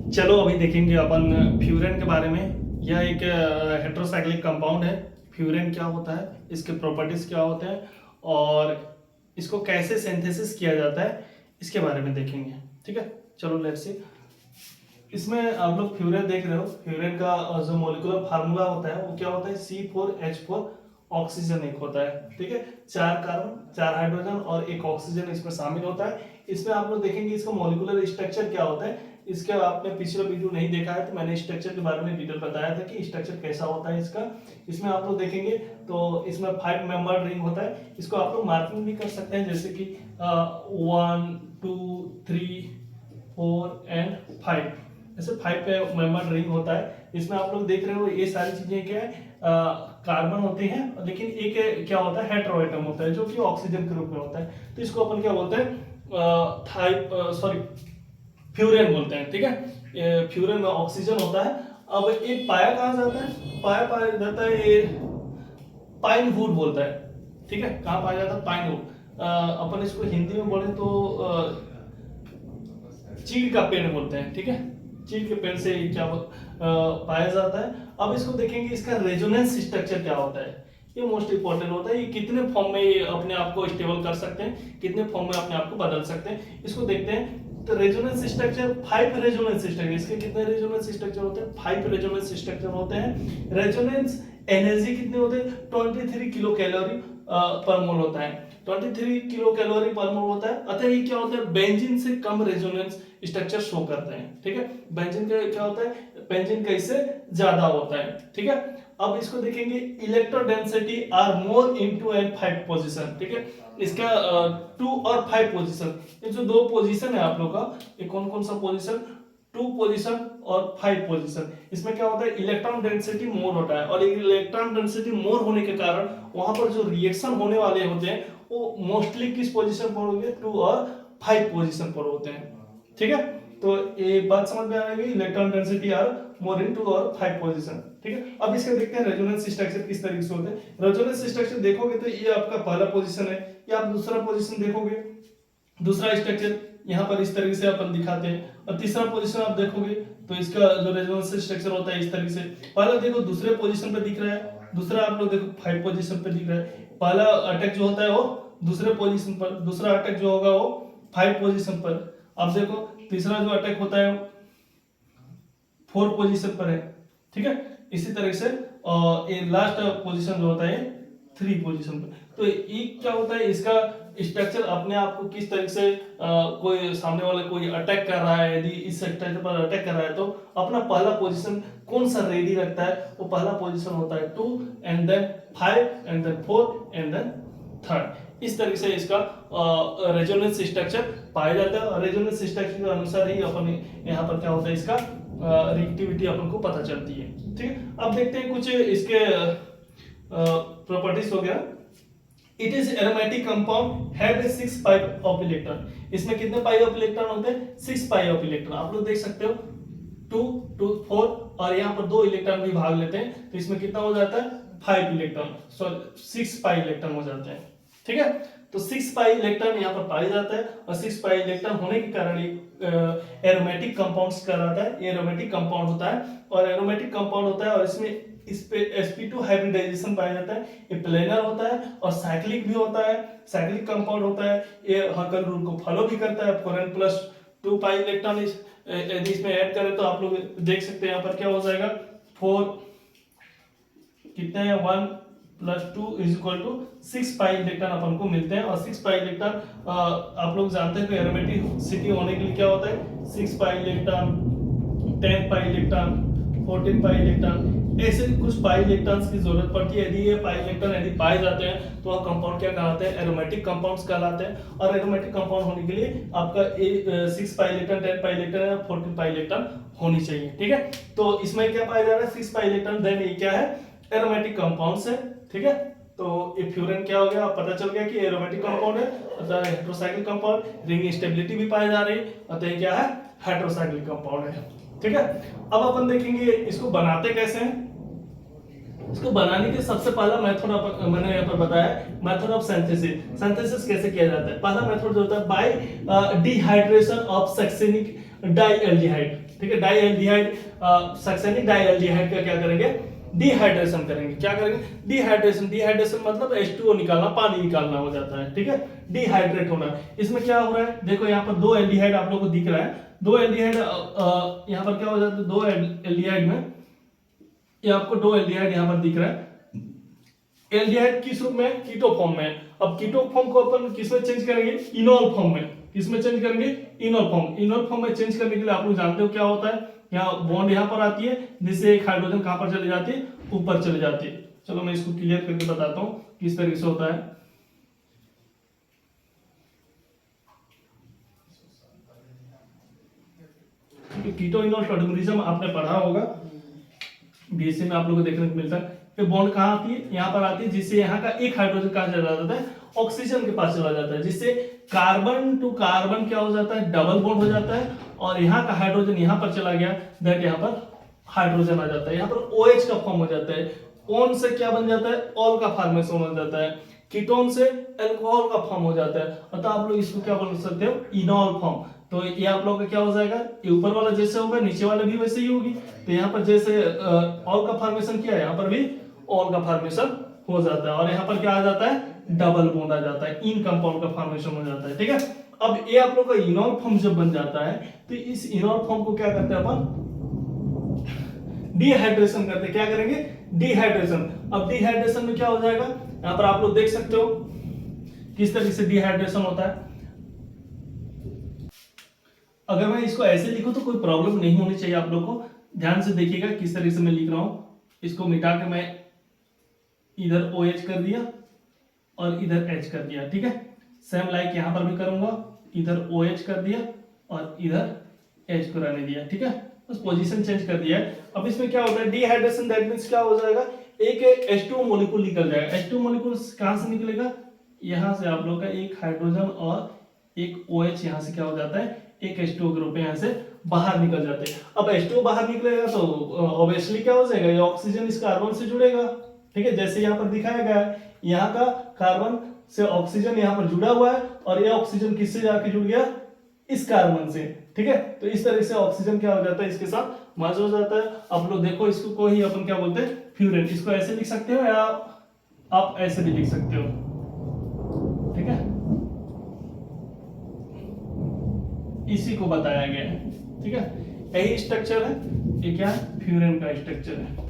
चलो अभी देखेंगे अपन फ्यूरेन के बारे में। यह एक हेट्रोसाइक्लिक कंपाउंड है। फ्यूरेन क्या होता है, इसके प्रॉपर्टीज क्या होते हैं और इसको कैसे सिंथेसिस किया जाता है, इसके बारे में देखेंगे। ठीक है, चलो लेट्स सी। इसमें आप लोग फ्यूरेन देख रहे हो। फ्यूरेन का जो मॉलिक्यूलर फार्मूला होता है वो क्या होता है, C4H4 ऑक्सीजन एक होता है। ठीक है, 4 कार्बन 4 हाइड्रोजन और एक ऑक्सीजन इसमें शामिल होता है। इसमें आप लोग देखेंगे इसका मॉलिक्यूलर स्ट्रक्चर क्या होता है। इसके आपने पिछला वीडियो नहीं देखा है तो मैंने स्ट्रक्चर के बारे में डिटेल बताया था कि स्ट्रक्चर कैसा होता है इसका। इसमें आप लोग देखेंगे तो इसमें 5 मेंबर रिंग होता है। इसको आप लोग मार्किंग भी कर सकते हैं, जैसे कि 1 2 3 4 एंड 5, ऐसे 5 मेंबर रिंग होता है। इसमें आप लोग देख रहे हो ये सारी चीजें क्या है, कार्बन होते हैं, लेकिन एक क्या होता है हेटेरो एटम होता है जो कि ऑक्सीजन के रूप में होता है। तो इसको अपन क्या बोलते हैं, फ्यूरेन बोलते हैं। ठीक है, फ्यूरेन में ऑक्सीजन होता है। अब एक पाया कहाँ जाता है, पाया जाता है ये पाइन वुड बोलता है। ठीक है, कहाँ पाया जाता है, पाइन वुड। अपन इसको हिंदी में बोले तो चीड़ का पेड़ बोलते हैं। ठीक है, चीड़ के पेड़ से क्या पाया जाता है। अब इसको देखेंगे इसका रेजोनेंस स्ट्रक्चर क्या होता है, ये मोस्ट इंपॉर्टेंट होता है। ये कितने फॉर्म में ये अपने आप को स्टेबल कर सकते हैं, कितने फॉर्म में अपने आप को बदल सकते हैं, इसको देखते हैं। तो रेजोनेंस स्ट्रक्चर 5 रेजोनेंस स्ट्रक्चर, इसके कितने रेजोनेंस स्ट्रक्चर होते हैं, 5 रेजोनेंस स्ट्रक्चर होते हैं। रेजोनेंस एनर्जी कितने होते हैं, 23 किलो कैलोरी पर मोल होता है। 23 किलो कैलोरी पर मोल होता है। अतः ये क्या होता है, बेंजीन से कम रेजोनेंस स्ट्रक्चर शो करते हैं। ठीक है, बेंजीन का क्या होता है, बेंजीन का इससे ज्यादा होता है। ठीक है, अब इसको देखेंगे electro density are more in 2 and 5 position. ठीक है, इसका 2 और 5 पोजीशन, ये जो 2 पोजीशन है आप लोग का, ये कौन कौन सा पोजीशन, 2 पोजीशन और 5 पोजीशन। इसमें क्या होता है, इलेक्ट्रॉन डेंसिटी मोर होता है और इलेक्ट्रॉन डेंसिटी मोर होने के कारण वहां पर जो रिएक्शन होने वाले होते हैं वो मोस्टली किस पोजीशन पर होंगे, 2 और 5 पोजीशन पर होते हैं। ठीक है, तो ये बात समझ में आ गई, electron density are more in 2 और 5 पोजीशन। ठीक है, अब इसके देखते हैं रेजोनेंस स्ट्रक्चर किस तरीके से होते हैं। रेजोनेंस स्ट्रक्चर देखोगे तो ये आपका पहला पोजीशन है, ये आप दूसरा पोजीशन देखोगे, दूसरा स्ट्रक्चर यहाँ पर इस तरीके से अपन दिखाते हैं। और तीसरा पोजीशन आप देखोगे तो इसका जो रेजोनेंस स्ट्रक्चर होता है इस तरीके से। पहला देखो दूसरे पोजीशन पे दिख रहा है, दूसरा आप लोग देखो 5 पोजीशन पे दिख रहा है। पहला अटैक जो होता है वो दूसरे पोजीशन पर, दूसरा अटैक जो होगा वो 5 पोजीशन पर। अब देखो तीसरा जो अटैक होता है 4 पोजीशन पर है। ठीक है, इसी तरह से ये लास्ट पोजीशन जो होता है 3 पोजीशन पर। तो ये क्या होता है, इसका स्ट्रक्चर अपने आप को किस तरीके से कोई सामने वाला कोई अटैक कर रहा है, यदि इस स्ट्रक्चर पर अटैक कर रहा है तो अपना पहला पोजीशन कौन सा रेडी रखता है, वो पहला पोजीशन होता है 2 and then 5 and then 4 and then 3। इस तरीके से इसका रेजोनेंस स्ट्रक्चर पाया जाता है और रेजोनेंस स्ट्रक्चर के अनुसार ही अपन यहाँ पर क्या होता है इसका रिएक्टिविटी अपन को पता चलती है। ठीक है, अब देखते हैं कुछ इसके प्रॉपर्टीज वगैरह। It is aromatic compound have 6 pi of electron. इसमें कितने पाई ऑफ इलेक्ट्रॉन होते हैं, 6 पाई ऑफ इलेक्ट्रॉन। आप लोग देख सकते हो 2 2 4 और यहाँ पर 2 इलेक्ट्रॉन भी भाग लेते हैं तो इसमें कितना हो जाता है, 5 इलेक्ट्रॉन, सॉरी 6 पाई इलेक्ट्रॉन हो जाते हैं। ठीक है, तो 6 पाई इलेक्ट्रॉन यहाँ पर पाया जाता है और 6 पाई इलेक्ट्रॉन होने के कारण एरोमेटिक कंपाउंड्स कहलाता है। ये एरोमेटिक कंपाउंड होता है और एरोमेटिक कंपाउंड होता है और इसमें इस पे sp2 हाइब्रिडाइजेशन पाया जाता है। ये प्लेनर होता है और साइक्लिक भी होता है, साइक्लिक कंपाउंड होता है। ये हकल रूल को फॉलो भी करता है। 4n + 2 पाई इलेक्ट्रॉन यदि इसमें ऐड करें तो आप लोग देख सकते हैं यहाँ पर क्या हो जाएगा, 4 कितने हैं 1 + 2 = 6 पाई इलेक्ट्रॉन अपन को मिलते हैं। और 6 पाई इलेक्ट्रॉन आप लोग जानते हैं कि एरोमेटिसिटी होने के लिए क्या होता है, 6 pi electron, 10 pi electron, 14 pi electron, ऐसे कुछ पाई इलेक्ट्रॉन्स की जरूरत पड़ती है। यदि ये पाई इलेक्ट्रॉन यदि पाए जाते हैं तो वह कंपाउंड क्या कहलाते हैं, एरोमेटिक कंपाउंड्स कहलाते हैं। और एरोमेटिक कंपाउंड होने के लिए आपका 6 पाई इलेक्ट्रॉन, 10 पाई इलेक्ट्रॉन या 14 पाई इलेक्ट्रॉन होनी चाहिए। ठीक है, तो इसमें क्या पाया जा रहा है, 6 पाई इलेक्ट्रॉन, देन ये क्या है, एरोमेटिक कंपाउंड्स है। ठीक है, तो ये फ्यूरेन क्या हो गया, पता चल गया कि एरोमेटिक कंपाउंड है, अतः हेटेरोसाइक्लिक कंपाउंड, रिंग स्टेबिलिटी भी पाई जा रही है, अतः क्या है, हेटेरोसाइक्लिक कंपाउंड है। ठीक है, अब अपन देखेंगे इसको बनाते कैसे हैं। इसको बनाने के सबसे पहला मेथड मैंने यहाँ पर बताया, मेथड ऑफ सिंथेसिस। सिंथेसिस कैसे किया जाता है, पहला मेथड जो होता है बाय डिहाइड्रेशन ऑफ सक्सेनिक डाइएल्डिहाइड। ठीक है। डाईएल्डिहाइड सक्सेनिक डाईएल्डिहाइड का क्या करेंगे, डिहाइड्रेशन करेंगे। क्या करेंगे, डिहाइड्रेशन। डिहाइड्रेशन मतलब H2O निकालना, पानी निकालना हो जाता है, ठीक है, डिहाइड्रेट होना। इसमें क्या हो रहा है, देखो यहाँ पर दो एल्डिहाइड आप लोगों को दिख रहा है, दो एल्डिहाइड यहाँ पर क्या हो जाता है, दो एल्डिहाइड में ये आपको दो एल्डिहाइड यहाँ पर दिख रहा है। एल्डिहाइड किस रूप में, कीटो फॉर्म में। अब कीटो फॉर्म को अपन किसमें चेंज करेंगे, इनोल फॉर्म में। किसमें चेंज करेंगे, इनोल फॉर्म। इनोल फॉर्म में चेंज करने के लिए आप लोग जानते हो क्या होता है, यहाँ बॉन्ड यहाँ पर आती है, जिससे एक हाइड्रोजन कहां पर चली जाती है, ऊपर चली जाती है। चलो मैं इसको क्लियर करके बताता हूं किस तरीके से होता है। कीटो इनोल टॉटोमेरिज्म आपने पढ़ा होगा, बीएससी में आप लोगों को देखने को मिलता है। फिर बॉन्ड कहां आती है, यहाँ पर आती है, जिससे यहाँ का एक हाइड्रोजन कहां चला जाता है, ऑक्सीजन के पास चला जाता है, जिससे कार्बन टू कार्बन क्या हो जाता है, डबल बॉन्ड हो जाता है, और यहाँ का हाइड्रोजन यहाँ पर चला गया, दैट यहाँ पर हाइड्रोजन आ जाता है, यहाँ पर OH का फॉर्म हो जाता है। ऑन से क्या बन जाता है, ऑल का फॉर्मेशन बन जाता है। कीटोन से अल्कोहल का फॉर्म हो जाता है, अतः आप लोग इसको क्या बोल सकते हो, इनॉल फॉर्म। तो ये आप लोगों का क्या हो जाएगा, ये ऊपर वाला जैसे होगा नीचे वाला भी वैसे ही होगी। तो यहाँ पर जैसे ऑल का फॉर्मेशन किया है, यहाँ पर भी ऑल का फॉर्मेशन हो जाता है, और यहाँ पर क्या आ जाता है, डबल बॉन्ड आ जाता है, इन कंपाउंड का फॉर्मेशन हो जाता है, ठीक है। अब ये आप लोग का इनॉल फॉर्म जब बन जाता है, तो इस इनॉल फॉर्म को क्या करते हैं अपन, डिहाइड्रेशन करते हैं। क्या करेंगे, डिहाइड्रेशन। अब डिहाइड्रेशन में क्या हो जाएगा, यहाँ पर आप लोग देख सकते हो किस तरीके से डिहाइड्रेशन होता है। अगर मैं इसको ऐसे लिखूं तो कोई प्रॉब्लम नहीं होनी चाहिए आप लोग को। ध्यान से देखिएगा किस तरीके से मैं लिख रहा हूं। इसको मिटा के मैं इधर OH कर दिया और इधर H कर दिया, ठीक है। सेम लाइक यहां पर भी करूंगा, इधर OH कर दिया और इधर H को रहने दिया, ठीक है, बस पोजीशन चेंज कर दिया है। अब इसमें क्या होता है, डिहाइड्रेशन, दैट मींस क्या हो जाएगा, एक H2O मॉलिक्यूल निकल जाएगा। H2O मॉलिक्यूल कहां से निकलेगा, यहां से आप लोग का एक हाइड्रोजन और एक OH यहां से क्या हो जाता है, एक H2O ग्रुप यहां से बाहर निकल जाते हैं। अब H2O बाहर निकलेगा तो ऑब्वियसली क्या हो जाएगा, ये ऑक्सीजन इस कार्बन से जुड़ेगा, ठीक है, जैसे यहाँ पर दिखाया गया है। यहाँ का कार्बन से ऑक्सीजन यहाँ पर जुड़ा हुआ है, और ये ऑक्सीजन किससे जाके जुड़ गया, इस कार्बन से, ठीक है। तो इस तरह से ऑक्सीजन क्या हो जाता है, इसके साथ मर्ज हो जाता है। आप लोग देखो इसको को ही अपन क्या बोलते हैं, फ्यूरेन। इसको ऐसे लिख सकते हो या आप ऐसे भी लिख सकते हो, ठीक है, इसी को बताया गया है, ठीक है। यही स्ट्रक्चर है, ये क्या है, फ्यूरेन का स्ट्रक्चर है।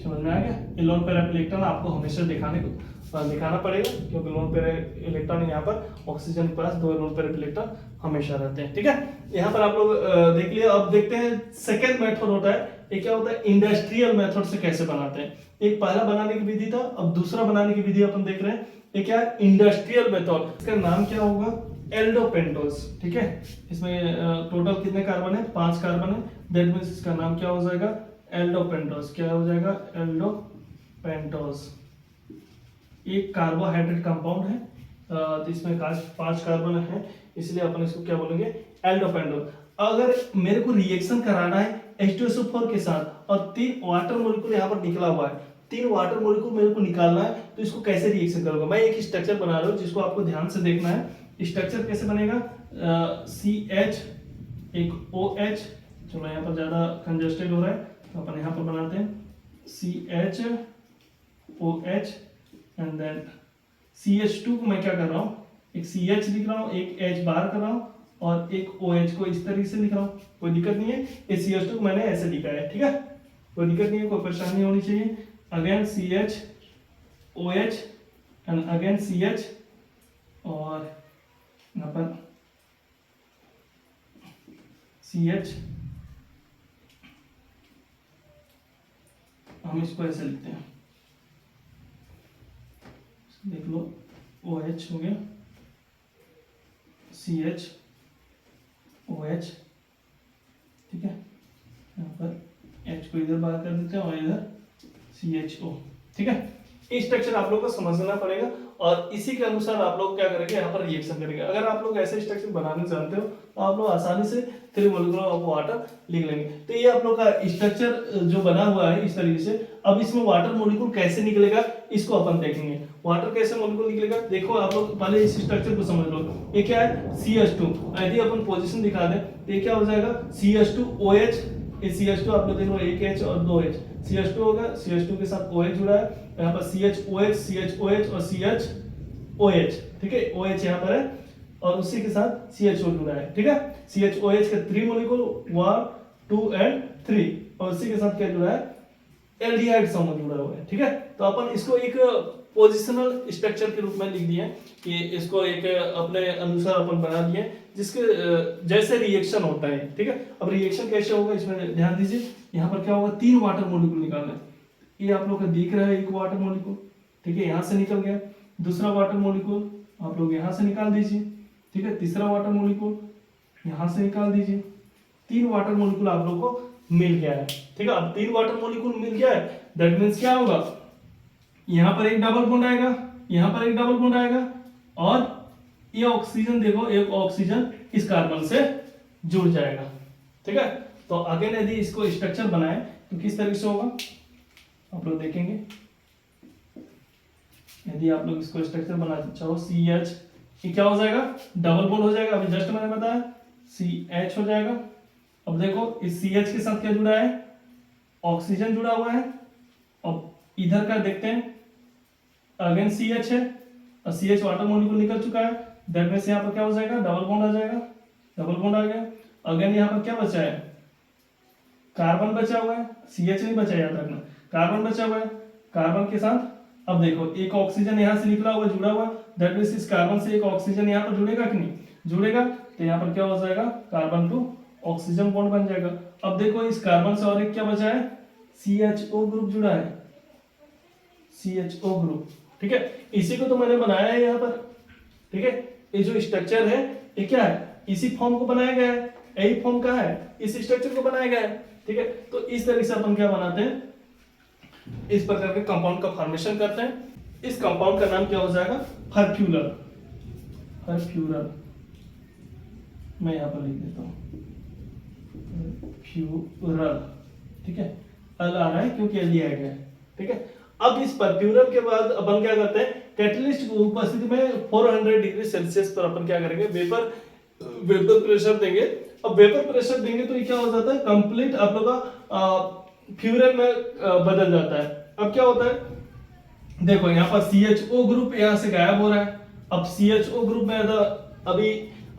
समझ में आ गया। ये लोन पेयर इलेक्ट्रॉन आपको हमेशा दिखाना पड़ेगा, क्योंकि लोन पेयर इलेक्ट्रॉन यहाँ पर ऑक्सीजन के पास दो लोन पेयर इलेक्ट्रॉन हमेशा रहते हैं, ठीक है। यहाँ पर आप लोग देख लिया। अब देखते हैं सेकेंड मेथड होता है, ये क्या होता है, इंडस्ट्रियल मेथड से कैसे बनाते हैं। एक पहला बनाने की विधि था, अब दूसरा बनाने की विधि अपन देख रहे हैं। ये क्या है, इंडस्ट्रियल मेथड। इसका नाम क्या होगा, एल्डोपेंटोस, ठीक है। इसमें टोटल कितने कार्बन है, 5 कार्बन है, दैट मींस इसका नाम क्या हो जाएगा, एल्डोपेंटोस। क्या हो जाएगा, एल्डोपेंटोस। एक कार्बोहाइड्रेट कंपाउंड है, तो इसमें 5 कार्बन है, इसलिए अपन इसको क्या बोलेंगे, एल्डोपेंटोस। अगर मेरे को रिएक्शन कराना है H2SO4 के साथ, और 3 वाटर मॉलिक्यूल यहाँ पर निकला हुआ है, 3 वाटर मॉलिक्यूल मेरे को निकालना है, तो इसको कैसे रिएक्शन करूंगा। मैं एक स्ट्रक्चर बना रहा हूँ जिसको आपको ध्यान से देखना है। स्ट्रक्चर कैसे बनेगा, CH एक OH, चलो यहाँ पर ज्यादा कंजस्टेड हो रहा है तो अपन यहाँ पर बनाते हैं CHOH, एंड देन CH2 को मैं क्या कर रहा हूँ, एक CH लिख रहा हूँ, एक H बाहर कर रहा हूँ, और एक OH को इस तरीके से लिख रहा हूँ। कोई दिक्कत नहीं है, ये CH2 को मैंने ऐसे लिखा है, ठीक है, कोई दिक्कत नहीं है, कोई परेशानी नहीं होनी चाहिए। Again CHOH and again CH, और यहाँ पर CH, हम इसको ऐसे लिखते हैं, देख लो, OH हो गया, CH OH, ठीक है, यहाँ पर H को इधर बाहर कर देते हैं और इधर CHO, ठीक है। इस स्ट्रक्चर आप लोगों को समझना पड़ेगा, और इसी के अनुसार आप लोग क्या करेंगे, यहाँ पर रिएक्शन करेंगे। अगर आप लोग ऐसे स्ट्रक्चर बनाने जानते हो तो आप लोग आसानी से 3 मोलिकुलर ऑफ वाटर लिख लेंगे। तो ये आप लोग का स्ट्रक्चर जो बना हुआ है इस तरीके से। अब इसमें वाटर मोलिकुल कैसे निकलेगा इसको अपन देखेंगे। वाटर कैसे मोलिकुल निकलेगा, देखो आप लोग पहले इस स्ट्रक्चर को समझ लो। ये क्या है, CH2। यदि अपन पोजीशन दिखा दें तो ये क्या हो जाएगा, CH2OH। ये CH2 आप लोग देखो, एक H और 2 H, CH2 होगा, CH2 के साथ OH जुड़ा है, यहाँ पर CHOH, CHOH और CHOH, ठीक है, OH यहाँ पर है और उसी के साथ CHO जुड़ा है, ठीक है। CHOH के 3 मोलिकुल 1 2 एंड 3 और उसी के साथ क्या जुड़ा है, एल्डिहाइड समूह जुड़ा हुआ है, ठीक है। तो अपन इसको एक पोजिशनल स्ट्रक्चर के रूप में लिख दिए कि इसको एक अपने अनुसार अपन बना दिए जिसके जैसे रिएक्शन होता है, ठीक है। अब रिएक्शन कैसे होगा इसमें ध्यान दीजिए। यहाँ पर क्या होगा, 3 वाटर मोलिकुल निकालना है। ये आप लोग को दिख रहा है एक वाटर मोलिकुल, ठीक है, यहाँ से निकल गया। दूसरा वाटर मोलिकुल आप लोग यहाँ से निकाल दीजिए, ठीक है। तीसरा वाटर मोलिकुल यहाँ से निकाल दीजिए। 3 वाटर मोलिकुल आप लोग को मिल गया है, ठीक है। अब 3 वाटर मोलिकुल मिल गया है, दैट मीन्स क्या होगा, यहाँ पर एक डबल बॉन्ड आएगा, यहाँ पर एक डबल बॉन्ड आएगा और ये ऑक्सीजन देखो, एक ऑक्सीजन इस कार्बन से जुड़ जाएगा, ठीक है। तो अगेन यदि इसको स्ट्रक्चर बनाए तो किस तरीके से होगा आप लोग देखेंगे। यदि आप लोग इसको स्ट्रक्चर बनाना चाहो, CH, ये क्या हो जाएगा, डबल बॉन्ड हो जाएगा, अभी जस्ट मैंने बताया CH हो जाएगा। अब देखो इस CH के साथ क्या जुड़ा है, ऑक्सीजन जुड़ा हुआ है। अब इधर का देखते हैं, अगेन CH है और CH वाटर मोलिकुल निकल चुका है, दैट मींस यहाँ पर क्या हो जाएगा, डबल बॉन्ड आ जाएगा, डबल बॉन्ड आ गया। अगेन यहाँ पर क्या बचा है, कार्बन बचा हुआ है, CH नहीं बचा, याद रखना, कार्बन बचा हुआ है। कार्बन के साथ अब देखो एक ऑक्सीजन यहाँ से निकला हुआ जुड़ा हुआ, दैट मींस इस कार्बन से एक ऑक्सीजन यहाँ पर जुड़ेगा कि नहीं जुड़ेगा, तो यहाँ पर क्या हो जाएगा, कार्बन टू ऑक्सीजन बॉन्ड बन जाएगा। अब देखो इस कार्बन से और एक क्या बचा है, CHO ग्रुप जुड़ा है, CHO ग्रुप, ठीक है। इसी को तो मैंने बनाया है यहाँ पर, ठीक है। ये जो स्ट्रक्चर है ये क्या है, इसी फॉर्म को बनाया गया है, यही फॉर्म का है, इस स्ट्रक्चर को बनाया गया है, ठीक है। तो इस तरीके से अपन क्या बनाते हैं, इस प्रकार के कंपाउंड का फॉर्मेशन करते हैं। इस कंपाउंड का नाम क्या हो जाएगा, फर्फ्यूरल। फर्फ्यूरल मैं यहाँ पर लिख देता हूँ, फर्फ्यूरल, ठीक है। अल आ रहा है क्योंकि एल्डिहाइड है, ठीक है। अब इस फर्फ्यूरल के बाद अपन क्या करते हैं, कैटलिस्ट की उपस्थिति में 400 डिग्री सेल्सियस पर अपन क्या करेंगे, वेपर प्रेशर देंगे। अब वेपर प्रेशर देंगे तो ये क्या हो जाता है, कंप्लीट आप लोग का फ्यूरल में बदल जाता है। अब क्या होता है, देखो यहाँ पर CHO ग्रुप यहाँ से गायब हो रहा है। अब CHO ग्रुप में अभी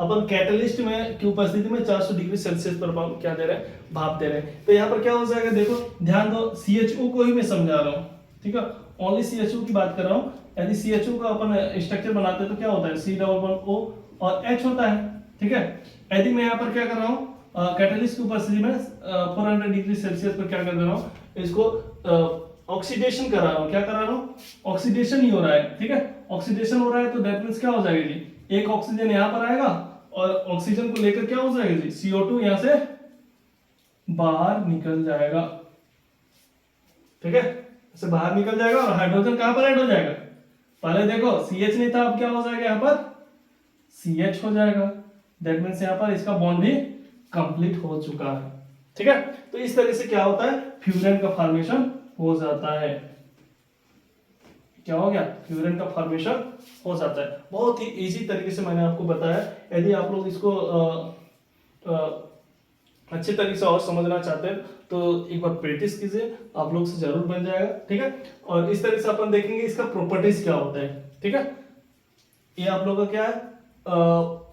अपन कैटलिस्ट में की उपस्थिति में 400 डिग्री सेल्सियस पर अपन क्या दे रहे हैं, भाप दे रहे हैं। तो यहाँ पर क्या हो जाएगा, देखो ध्यान दो, CHO को ही मैं समझा रहा हूँ, ठीक है, ओनली CHO की बात कर रहा हूँ। यदि CHO का अपन स्ट्रक्चर बनाते हैं तो क्या होता है, C++O और H होता है, ठीक है। यदि मैं यहाँ पर क्या कर रहा हूँ, कैटलिस्ट की उपस्थिति में 400 डिग्री सेल्सियस पर क्या कर रहा हूँ, इसको ऑक्सीडेशन करा रहा हूँ। क्या करा रहा हूँ, ऑक्सीडेशन ही हो रहा है, ठीक है। ऑक्सीडेशन हो रहा है तो दैट मींस क्या हो जाएगा जी, एक ऑक्सीजन यहाँ पर आएगा और ऑक्सीजन को लेकर क्या हो जाएगा जी, CO2 यहाँ से बाहर निकल जाएगा, ठीक है, ऐसे बाहर निकल जाएगा। और हाइड्रोजन कहां पर ऐड हो जाएगा, पहले देखो CH नहीं था, अब क्या हो जाएगा, यहाँ पर CH हो जाएगा, दैट मींस यहाँ पर इसका बॉन्ड भी कंप्लीट हो चुका है, ठीक है। तो इस तरह से क्या होता है, फ्यूरन का फॉर्मेशन हो जाता है। क्या हो गया, फ्यूरन का फॉर्मेशन हो जाता है। बहुत ही इजी तरीके से मैंने आपको बताया। यदि आप लोग इसको अच्छे तरीके से और समझना चाहते हैं तो एक बार प्रैक्टिस कीजिए, आप लोग से जरूर बन जाएगा, ठीक है। और इस तरह से अपन देखेंगे इसका प्रॉपर्टीज क्या होता है, ठीक है। ये आप लोग का क्या है,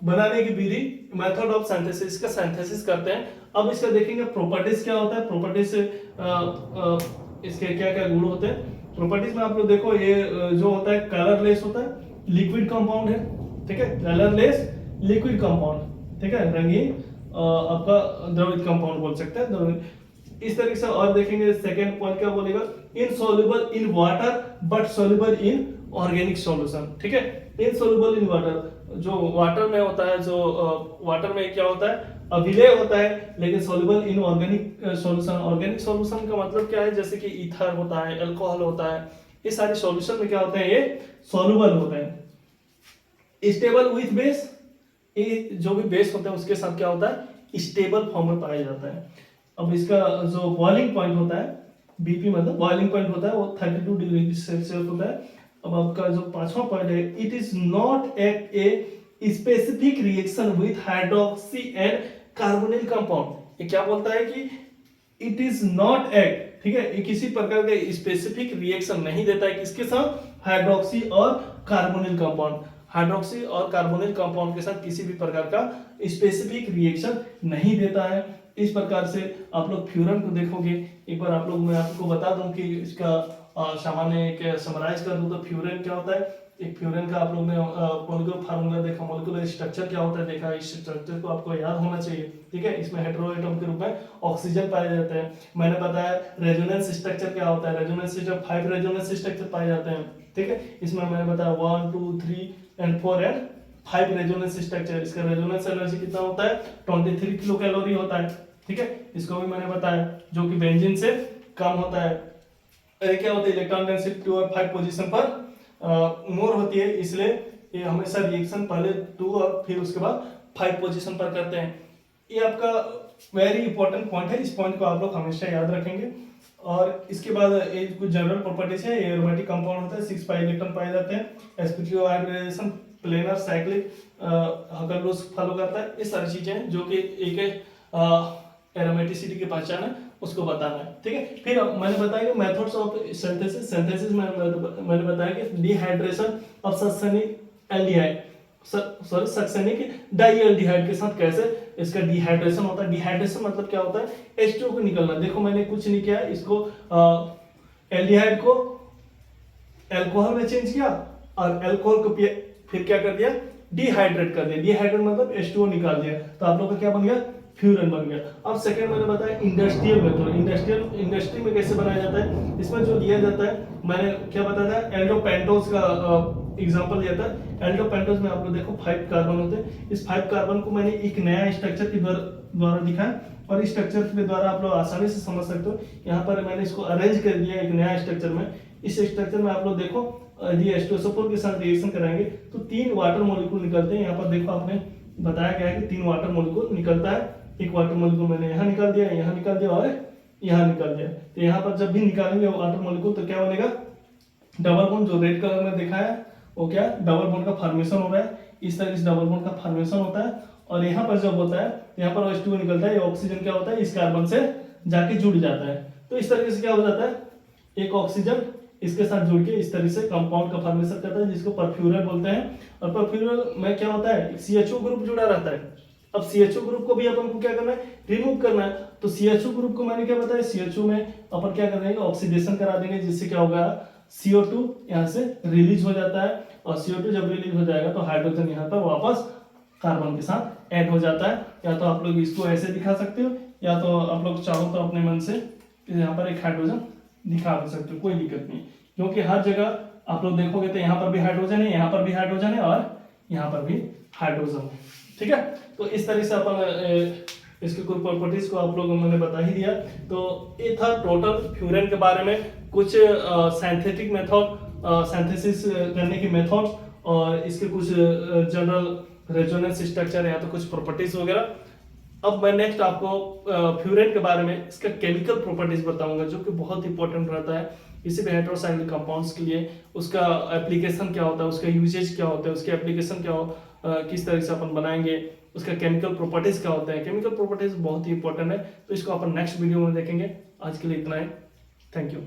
बनाने की विधि, मेथड ऑफ सिंथेसिस, का सिंथेसिस करते हैं। अब इसका देखेंगे प्रॉपर्टीज क्या होता है, प्रॉपर्टीज से इसके क्या क्या गुण होते हैं। प्रॉपर्टीज में आप लोग देखो, ये जो होता है कलरलेस होता है, लिक्विड कंपाउंड है, ठीक है, कलरलेस लिक्विड कंपाउंड, ठीक है, रंगीन आपका द्रवित कंपाउंड बोल सकते हैं, द्रवित। इस तरीके से और देखेंगे, सेकंड पॉइंट क्या बोलेगा, insoluble in water but soluble in organic solution, ठीक है। इनसॉल्युबल इन वाटर, जो वाटर में होता है, जो वाटर में क्या होता है, अविलेय होता है, लेकिन soluble in organic solution. Organic solution का मतलब क्या है, जैसे कि ईथर होता है, अल्कोहल होता है, ये सारे सॉल्यूशन में क्या होते हैं, ये सॉल्युबल होते हैं। स्टेबल विथ बेस, ये जो भी बेस होता है उसके साथ क्या होता है, स्टेबल फॉर्म में पाया जाता है। अब इसका जो बॉइलिंग पॉइंट होता है, बीपी मतलब बॉइलिंग पॉइंट होता है, वो 32 डिग्री सेल्सियस होता है। अब आपका जो पांचवा पॉइंट है, it is not act a specific reaction with hydroxy and carbonyl compound. ये क्या बोलता है कि इट इज नॉट एक्ट, ठीक है, ये किसी प्रकार का स्पेसिफिक रिएक्शन नहीं देता है किसके साथ, हाइड्रोक्सी और कार्बोनिल कंपाउंड। हाइड्रोक्सी और कार्बोनिल कंपाउंड के साथ किसी भी प्रकार का स्पेसिफिक रिएक्शन नहीं देता है। इस प्रकार से आप लोग फ्यूरन को देखोगे, एक बार आप लोग, मैं आपको बता दूं कि इसका सामान्य एक समराइज कर दूं तो फ्यूरन क्या होता है। एक फ्यूरन का आप लोग ने मॉलिक्यूलर फार्मूला देखा, मॉलिक्यूलर स्ट्रक्चर क्या होता है देखा, इस स्ट्रक्चर को आपको याद होना चाहिए, ठीक है। इसमें हेटेरो एटम के रूप में ऑक्सीजन पाए जाते हैं। मैंने बताया रेजोनेंस स्ट्रक्चर क्या होता है, रेजोनेंस स्ट्रक्चर 5 रेजोनेंस स्ट्रक्चर पाए जाते हैं, ठीक है। इसमें मैंने बताया 1 2 3 एंड 4 एंड 5 रेजोनेंस स्ट्रक्चर। इसका रेजोनेंस एनर्जी कितना होता है, 23 किलो कैलोरी होता है, ठीक है। इसको भी मैंने बताया, जो कि बेंजीन से कम होता है। क्या होता है, इलेक्ट्रॉन डेंसिटी 2 और 5 पोजीशन पर मोर होती है, इसलिए ये हमेशा रिएक्शन पहले 2 और फिर उसके बाद 5 पोजीशन पर करते हैं। ये आपका वेरी इंपॉर्टेंट पॉइंट है, इस पॉइंट को आप लोग हमेशा याद रखेंगे। और इसके बाद ये कुछ जनरल प्रॉपर्टीज है, एरोमेटिक कंपाउंड होता है, 6 पाई इलेक्ट्रॉन पाए जाते हैं, sp3 hybridisation, planar cyclic Huckel laws follow करता है। ये सारी चीजें जो कि एक एरोमेटिसिटी की पहचान है, उसको बताना है, ठीक है। फिर मैंने बताया कि मेथड्स ऑफ सिंथेसिस, सिंथेसिस में मैंने बताया कि dehydration of sulphonic aldehyde, sorry succinic dialdehyde के साथ कैसे इसका डिहाइड्रेशन होता है। डिहाइड्रेशन मतलब क्या होता है, H2 को निकलना। देखो मैंने कुछ नहीं किया, इसको एल्डिहाइड को अल्कोहल में चेंज किया और अल्कोहल को फिर क्या कर दिया, डिहाइड्रेट कर दिया। डिहाइड्रेट मतलब H2O निकाल दिया, तो आप लोग का क्या बन गया, फ्यूरन बन गया। अब सेकंड मैंने बताया इंडस्ट्रियल मेथड, इंडस्ट्री में कैसे बनाया जाता है। इसमें जो लिया जाता है, मैंने क्या बताया था, एल्डोपेंटोज का एग्जांपल दिया था। एल्डोपेंटोज में आप लोग देखो 5 कार्बन होते हैं। इस 5 कार्बन को मैंने एक नया स्ट्रक्चर के द्वारा दिखाया, और इस स्ट्रक्चर के द्वारा आप लोग आसानी से समझ सकते हो। यहाँ पर मैंने इसको अरेंज कर दिया एक नया स्ट्रक्चर में। इस स्ट्रक्चर में आप लोग देखो, यदि H2SO4 के साथ रिएक्शन कराएंगे तो 3 वाटर मॉलिक्यूल निकलते हैं। यहाँ पर देखो आपने बताया गया है कि 3 वाटर मॉलिक्यूल निकलता है। एक वाटर मॉलिक्यूल मैंने यहाँ निकाल दिया, यहाँ निकाल दिया और यहाँ निकाल दिया। तो यहाँ पर जब भी निकालेंगे वाटर मॉलिक्यूल तो क्या बनेगा, डबल बॉन्ड जो रेड कलर में देखा है वो क्या, डबल बॉन्ड का फॉर्मेशन हो रहा है। इस तरह से डबल बॉन्ड का फॉर्मेशन होता है। और यहाँ पर जब होता है, यहाँ पर H2O निकलता है, ये ऑक्सीजन क्या होता है, इस कार्बन से जाके जुड़ जाता है। तो इस तरीके से क्या हो जाता है, एक ऑक्सीजन इसके साथ जुड़ के इस तरह से कंपाउंड का फॉर्मेशन करता है, जिसको परफ्यूरल बोलते हैं। और परफ्यूरल में क्या होता है, CHO ग्रुप जुड़ा रहता है। अब CHO ग्रुप को भी अपन को क्या करना है, रिमूव करना है। तो CHO ग्रुप को मैंने क्या बताया, CHO में अपन क्या कर देंगे, ऑक्सीडेशन करा देंगे, जिससे क्या होगा, CO2 यहाँ से रिलीज हो जाता है। और CO2 जब रिलीज हो जाएगा तो हाइड्रोजन यहाँ पर वापस कार्बन के साथ ऐड हो जाता है। या तो आप लोग इसको ऐसे दिखा सकते हो, या तो आप लोग चाहो तो अपने मन से यहाँ पर एक हाइड्रोजन दिखा भी सकते हो, कोई दिक्कत नहीं। क्योंकि हर जगह आप लोग देखोगे तो यहाँ पर भी हाइड्रोजन है, यहाँ पर भी हाइड्रोजन है और यहाँ पर भी हाइड्रोजन है, ठीक है। तो इस तरह से अपन इसके कुछ प्रॉपर्टीज को आप लोगों मैंने बता ही दिया। तो ये था टोटल फ्यूरन के बारे में, कुछ सिंथेटिक मेथड, सिंथेसिस करने की मेथड, और इसके कुछ जनरल रेजोनेंस स्ट्रक्चर या तो कुछ प्रॉपर्टीज वगैरह। अब मैं नेक्स्ट आपको फ्यूरेन के बारे में इसका केमिकल प्रॉपर्टीज बताऊंगा, जो कि बहुत इंपॉर्टेंट रहता है किसी भी हेटेरोसाइक्लिक कंपाउंड्स के लिए। उसका एप्लीकेशन क्या होता है, उसका यूजेज क्या होता है, उसके एप्लीकेशन क्या हो, किस तरह से अपन बनाएंगे, उसका केमिकल प्रॉपर्टीज क्या होता है। केमिकल प्रॉपर्टीज बहुत ही इंपॉर्टेंट है, तो इसको अपन नेक्स्ट वीडियो में देखेंगे। आज के लिए इतना है, थैंक यू।